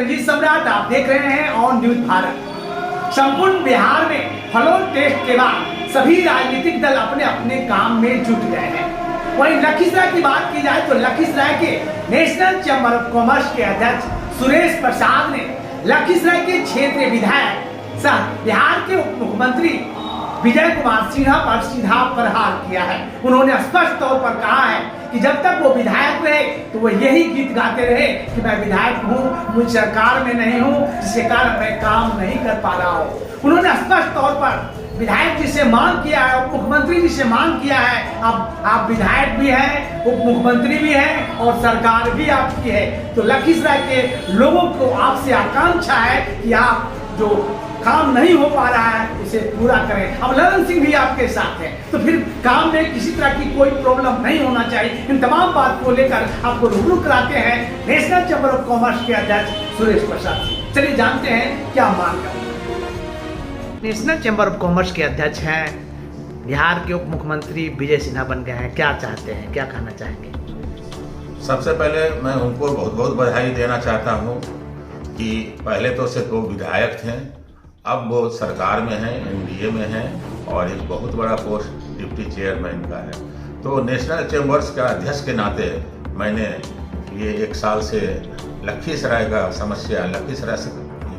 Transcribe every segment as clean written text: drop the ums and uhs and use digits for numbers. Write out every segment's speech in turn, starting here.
रंजीत सम्राट, आप देख रहे हैं ऑन न्यूज भारत। संपूर्ण बिहार में फ्लोर टेस्ट के बाद सभी राजनीतिक दल अपने अपने काम में जुट गए हैं। वहीं लखीसराय की बात की जाए तो लखीसराय के नेशनल चैंबर ऑफ कॉमर्स के अध्यक्ष सुरेश प्रसाद ने लखीसराय के क्षेत्रीय विधायक सह बिहार के उप मुख्यमंत्री विजय कुमार सिन्हा पर सीधा प्रहार किया है। उन्होंने स्पष्ट तौर पर कहा है कि जब तक वो विधायक रहे तो वो यही गीत गाते रहे कि मैं विधायक हूँ, मुझ सरकार में नहीं हूँ, जिसके कारण मैं काम नहीं कर पा रहा हूँ। उन्होंने स्पष्ट तौर पर विधायक जी से मांग किया है, उप मुख्यमंत्री जी से मांग किया है, अब आप विधायक भी हैं, उप मुख्यमंत्री भी हैं और सरकार भी आपकी है, तो लखीसराय के लोगों को आपसे आकांक्षा है कि आप जो काम नहीं हो पा रहा है उसे पूरा करें। अब ललन सिंह भी आपके साथ हैं, तो फिर काम में किसी तरह की कोई प्रॉब्लम नहीं होना चाहिए। इन तमाम बात को लेकर आपको रूबरू कराते हैं नेशनल चैंबर ऑफ कॉमर्स के अध्यक्ष सुरेश प्रसाद जी। चलिए जानते हैं क्या मांग है। नेशनल चैंबर ऑफ कॉमर्स के अध्यक्ष हैं, बिहार के उप मुख्यमंत्री विजय सिन्हा बन गए हैं, क्या चाहते हैं, क्या कहना चाहेंगे? सबसे पहले मैं उनको बहुत बहुत बधाई देना चाहता हूँ कि पहले तो सिर्फ वो विधायक थे, अब वो सरकार में हैं, एनडीए में हैं और एक बहुत बड़ा पोस्ट डिप्टी चेयरमैन का है। तो नेशनल चैम्बर्स का अध्यक्ष के नाते मैंने ये 1 साल से लखीसराय का समस्या, लखीसराय से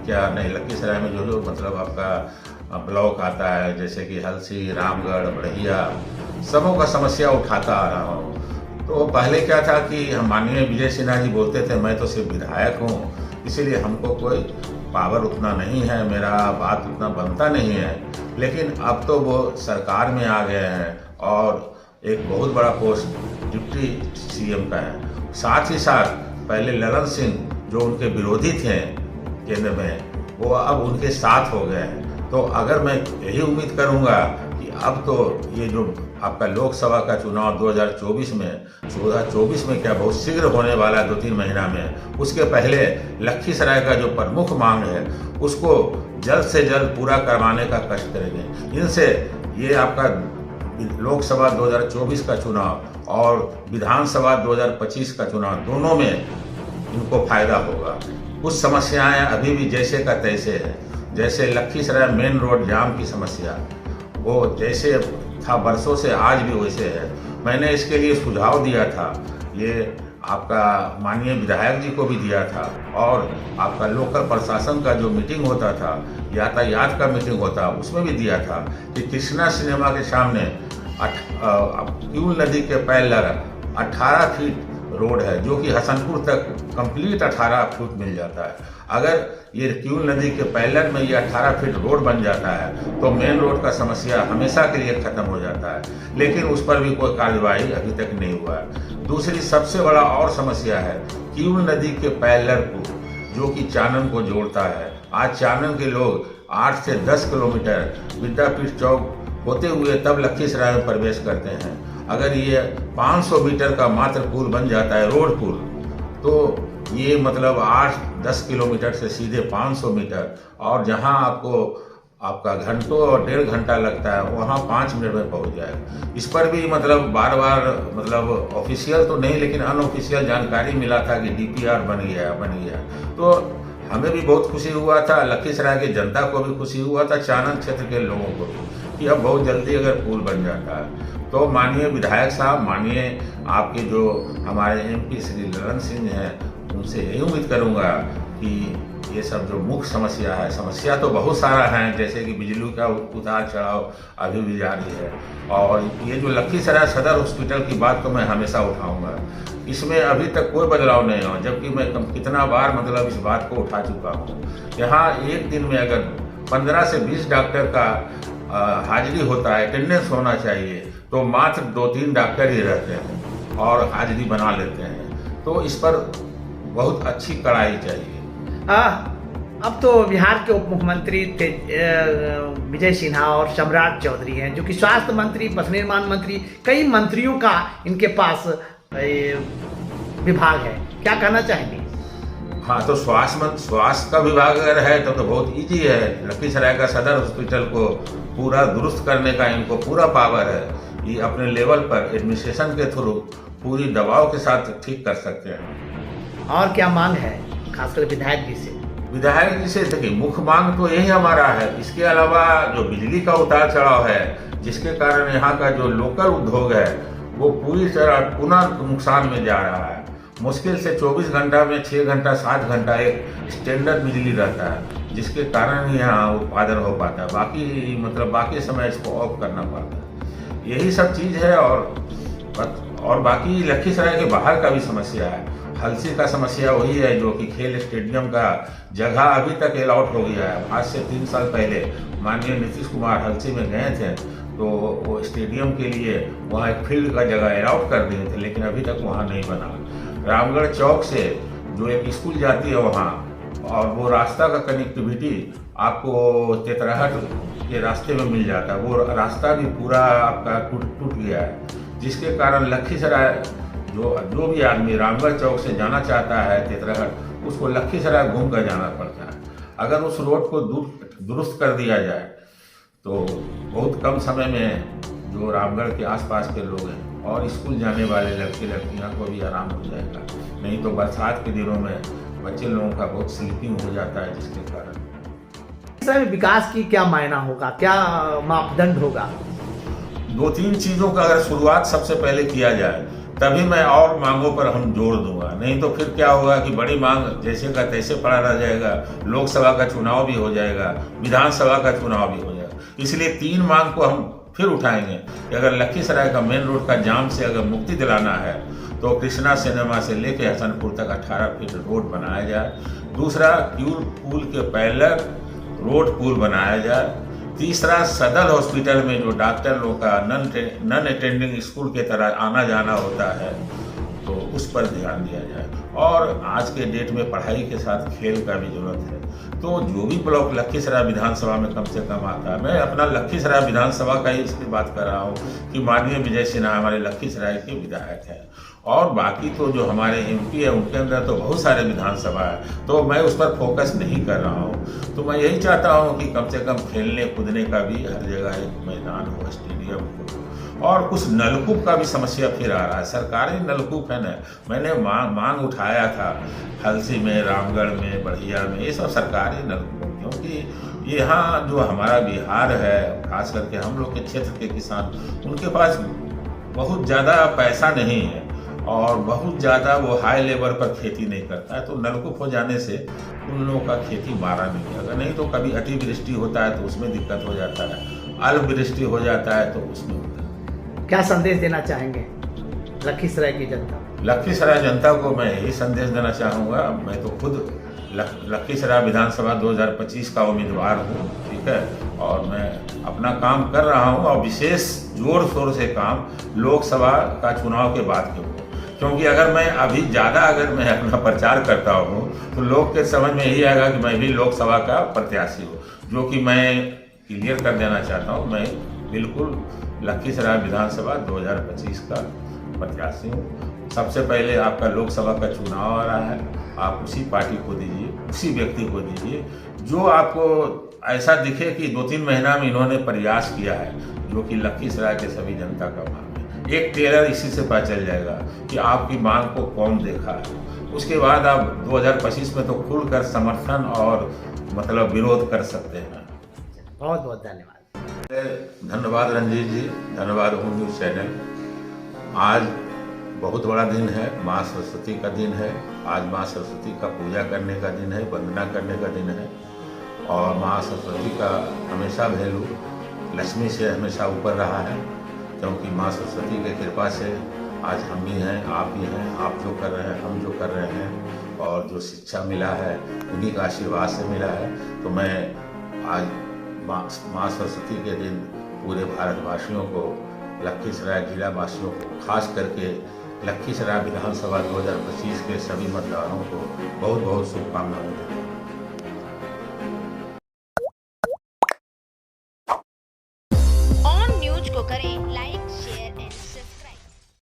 क्या नहीं, लखीसराय में जो मतलब आपका ब्लॉक आता है जैसे कि हलसी, रामगढ़, बढ़िया, सबों का समस्या उठाता आ रहा हूँ। तो पहले क्या था कि हम माननीय विजय सिन्हा जी बोलते थे मैं तो सिर्फ विधायक हूँ, इसीलिए हमको कोई पावर उतना नहीं है, मेरा बात उतना बनता नहीं है। लेकिन अब तो वो सरकार में आ गए हैं और एक बहुत बड़ा पोस्ट डिप्टी सीएम का है। साथ ही साथ पहले ललन सिंह जो उनके विरोधी थे केंद्र में, वो अब उनके साथ हो गए हैं। तो अगर मैं यही उम्मीद करूंगा कि अब तो ये जो आपका लोकसभा का चुनाव 2024 में क्या बहुत शीघ्र होने वाला है, 2-3 महीना में, उसके पहले लखीसराय का जो प्रमुख मांग है उसको जल्द से जल्द पूरा करवाने का कष्ट करेंगे। इनसे ये आपका लोकसभा 2024 का चुनाव और विधानसभा 2025 का चुनाव, दोनों में इनको फायदा होगा। कुछ समस्याएं अभी भी जैसे का तैसे है, जैसे लखीसराय मेन रोड जाम की समस्या, वो जैसे था बरसों से आज भी वैसे है। मैंने इसके लिए सुझाव दिया था, ये आपका माननीय विधायक जी को भी दिया था और आपका लोकल प्रशासन का जो मीटिंग होता था, यातायात का मीटिंग होता, उसमें भी दिया था कि कृष्णा सिनेमा के सामने क्यूल नदी के पैरेलल 18 फीट रोड है जो कि हसनपुर तक कंप्लीट 18 फीट मिल जाता है। अगर ये क्यूल नदी के पैरेलल में ये 18 फीट रोड बन जाता है तो मेन रोड का समस्या हमेशा के लिए खत्म हो जाता है, लेकिन उस पर भी कोई कार्यवाही अभी तक नहीं हुआ है। दूसरी सबसे बड़ा और समस्या है क्यूल नदी के पैरेलल पुल जो कि चानन को जोड़ता है। आज चानन के लोग 8 से 10 किलोमीटर विद्यापीठ चौक होते हुए तब लखीसराय में प्रवेश करते हैं। अगर ये 500 मीटर का मात्र पुल बन जाता है, रोड पुल, तो ये मतलब 8-10 किलोमीटर से सीधे 500 मीटर, और जहां आपका घंटों और 1.5 घंटा लगता है वहां 5 मिनट में पहुंच जाएगा। इस पर भी मतलब बार बार मतलब ऑफिशियल तो नहीं लेकिन अनऑफिशियल जानकारी मिला था कि डीपीआर बन गया। तो हमें भी बहुत खुशी हुआ था, लखीसराय की जनता को भी खुशी हुआ था, चानन क्षेत्र के लोगों को भी, कि अब बहुत जल्दी अगर पुल बन जाता है। तो माननीय विधायक साहब, माननीय आपके जो हमारे एमपी श्री ललन सिंह हैं, उनसे यही उम्मीद करूंगा कि ये सब जो मुख्य समस्या है, समस्या तो बहुत सारा है, जैसे कि बिजली का उतार चढ़ाव अभी भी जारी है, और ये जो लखीसराय सदर हॉस्पिटल की बात तो मैं हमेशा उठाऊंगा, इसमें अभी तक कोई बदलाव नहीं हुआ, जबकि मैं कितना बार मतलब इस बात को उठा चुका हूँ। यहाँ एक दिन में अगर 15 से 20 डॉक्टर का हाजिरी होता है, अटेंडेंस होना चाहिए, तो मात्र 2-3 डॉक्टर ही रहते हैं और हाजिरी बना लेते हैं। तो इस पर बहुत अच्छी कड़ाई चाहिए। अब तो बिहार के उप मुख्यमंत्री विजय सिन्हा और सम्राट चौधरी हैं, जो कि स्वास्थ्य मंत्री, पथ निर्माण मंत्री, कई मंत्रियों का इनके पास विभाग है, क्या कहना चाहेंगे? हाँ, तो स्वास्थ्य का विभाग अगर है तो बहुत इजी है। लखीसराय का सदर हॉस्पिटल को पूरा दुरुस्त करने का इनको पूरा पावर है। ये अपने लेवल पर एडमिनिस्ट्रेशन के थ्रू पूरी दबाव के साथ ठीक कर सकते हैं। और क्या मांग है खासकर विधायक जी से? विधायक जी से देखिए, मुख्य मांग तो यही हमारा है। इसके अलावा जो बिजली का उतार चढ़ाव है, जिसके कारण यहाँ का जो लोकल उद्योग है वो पूरी तरह पुनः नुकसान में जा रहा है। मुश्किल से 24 घंटा में 6 घंटा 7 घंटा एक स्टैंडर्ड बिजली रहता है, जिसके कारण ही यहाँ उत्पादन हो पाता है। बाकी समय इसको ऑफ करना पड़ता है। यही सब चीज़ है। और बाकी लखीसराय के बाहर का भी समस्या है। हलसी का समस्या वही है, जो कि खेल स्टेडियम का जगह अभी तक अलॉट हो गया है। आज से 3 साल पहले माननीय नीतीश कुमार हलसी में गए थे, तो वो स्टेडियम के लिए वहाँ एक फील्ड का जगह अलॉट कर दिए थे, लेकिन अभी तक वहाँ नहीं बना। रामगढ़ चौक से जो एक स्कूल जाती है वहाँ, और वो रास्ता का कनेक्टिविटी आपको तेतरहट के रास्ते में मिल जाता है। वो रास्ता भी पूरा आपका टूट गया है, जिसके कारण लखीसराय जो भी आदमी रामगढ़ चौक से जाना चाहता है तेतरहट, उसको लखीसराय घूम कर जाना पड़ता है। अगर उस रोड को दुरुस्त कर दिया जाए तो बहुत कम समय में जो रामगढ़ के आसपास के लोग हैं और स्कूल जाने वाले लड़के लड़कियां को भी आराम हो जाएगा। नहीं तो बरसात के दिनों में बच्चे लोगों का बहुत स्लीपिंग हो जाता है, जिसके कारण सर विकास की क्या मायना होगा, क्या मापदंड होगा? 2-3 चीज़ों का अगर शुरुआत सबसे पहले किया जाए, तभी मैं और मांगों पर हम जोड़ दूंगा। नहीं तो फिर क्या होगा कि बड़ी मांग जैसे का तैसे पड़ा रह जाएगा। लोकसभा का चुनाव भी हो जाएगा, विधानसभा का चुनाव भी हो जाएगा। इसलिए 3 मांग को हम फिर उठाएंगे कि अगर लखीसराय का मेन रोड का जाम से अगर मुक्ति दिलाना है, तो कृष्णा सिनेमा से लेकर हसनपुर तक 18 फीट रोड बनाया जाए। दूसरा, क्यूर पुल के पैरेलल रोड पुल बनाया जाए। तीसरा, सदर हॉस्पिटल में जो डॉक्टर लोग का नन अटेंडिंग स्कूल के तरह आना जाना होता है, तो उस पर ध्यान दिया जाए। और आज के डेट में पढ़ाई के साथ खेल का भी जरूरत है। तो जो भी ब्लॉक लखीसराय विधानसभा में कम से कम आता है, मैं अपना लखीसराय विधानसभा का ही इसकी बात कर रहा हूँ कि माननीय विजय सिन्हा हमारे लखीसराय के विधायक हैं। और बाकी तो जो हमारे MP है, उनके अंदर तो बहुत सारे विधानसभा है, तो मैं उस पर फोकस नहीं कर रहा हूँ। तो मैं यही चाहता हूँ कि कम से कम खेलने कूदने का भी हर जगह एक मैदान हो, स्टेडियम हो। और कुछ नलकूप का भी समस्या फिर आ रहा है। सरकारी नलकूप है ना, मैंने मांग उठाया था हलसी में, रामगढ़ में, बढ़िया में, ये सब सरकारी नलकूप, क्योंकि यहाँ जो हमारा बिहार है, खास करके हम लोग के क्षेत्र के किसान, उनके पास बहुत ज़्यादा पैसा नहीं है और बहुत ज़्यादा वो हाई लेवल पर खेती नहीं करता है। तो नलकूप हो जाने से उन लोगों का खेती मारा नहीं जाएगा। नहीं तो कभी अतिवृष्टि होता है तो उसमें दिक्कत हो जाता है, अल्पवृष्टि हो जाता है तो उसमें होता है। क्या संदेश देना चाहेंगे लखीसराय की जनता? लखीसराय जनता को मैं यही संदेश देना चाहूँगा। मैं तो खुद लखीसराय विधानसभा 2025 का उम्मीदवार हूँ, ठीक है, और मैं अपना काम कर रहा हूँ, और विशेष जोर शोर से काम लोकसभा का चुनाव के बाद के हो। क्योंकि अगर मैं अभी ज़्यादा मैं अपना प्रचार करता हूँ तो लोग के समझ में यही आएगा कि मैं भी लोकसभा का प्रत्याशी हूँ, जो कि मैं क्लियर कर देना चाहता हूँ। मैं बिल्कुल लखीसराय विधानसभा 2025 का प्रत्याशी हूँ। सबसे पहले आपका लोकसभा का चुनाव आ रहा है, आप उसी पार्टी को दीजिए, उसी व्यक्ति को दीजिए जो आपको ऐसा दिखे कि 2-3 महीना में इन्होंने प्रयास किया है, जो कि लखीसराय के सभी जनता का मांग है। एक टेलर इसी से पता चल जाएगा कि आपकी मांग को कौन देखा है। उसके बाद आप 2025 में तो खुलकर समर्थन और विरोध कर सकते हैं। बहुत बहुत धन्यवाद। धन्यवाद रंजीत जी, धन्यवाद होम न्यूज़ चैनल। आज बहुत बड़ा दिन है, माँ सरस्वती का दिन है। आज माँ सरस्वती का पूजा करने का दिन है, वंदना करने का दिन है। और माँ सरस्वती का हमेशा वैल्यू लक्ष्मी से हमेशा ऊपर रहा है, क्योंकि माँ सरस्वती की कृपा से आज हम भी हैं, आप भी हैं, आप जो कर रहे हैं, हम जो कर रहे हैं, और जो शिक्षा मिला है उन्हीं का आशीर्वाद से मिला है। तो मैं आज माँ सरस्वती के दिन पूरे भारतवासियों को, लखीसराय जिला वासियों को, खास करके लखीसराय विधानसभा 2025 के सभी मतदाताओं को बहुत बहुत शुभकामनाएं देता हूँ।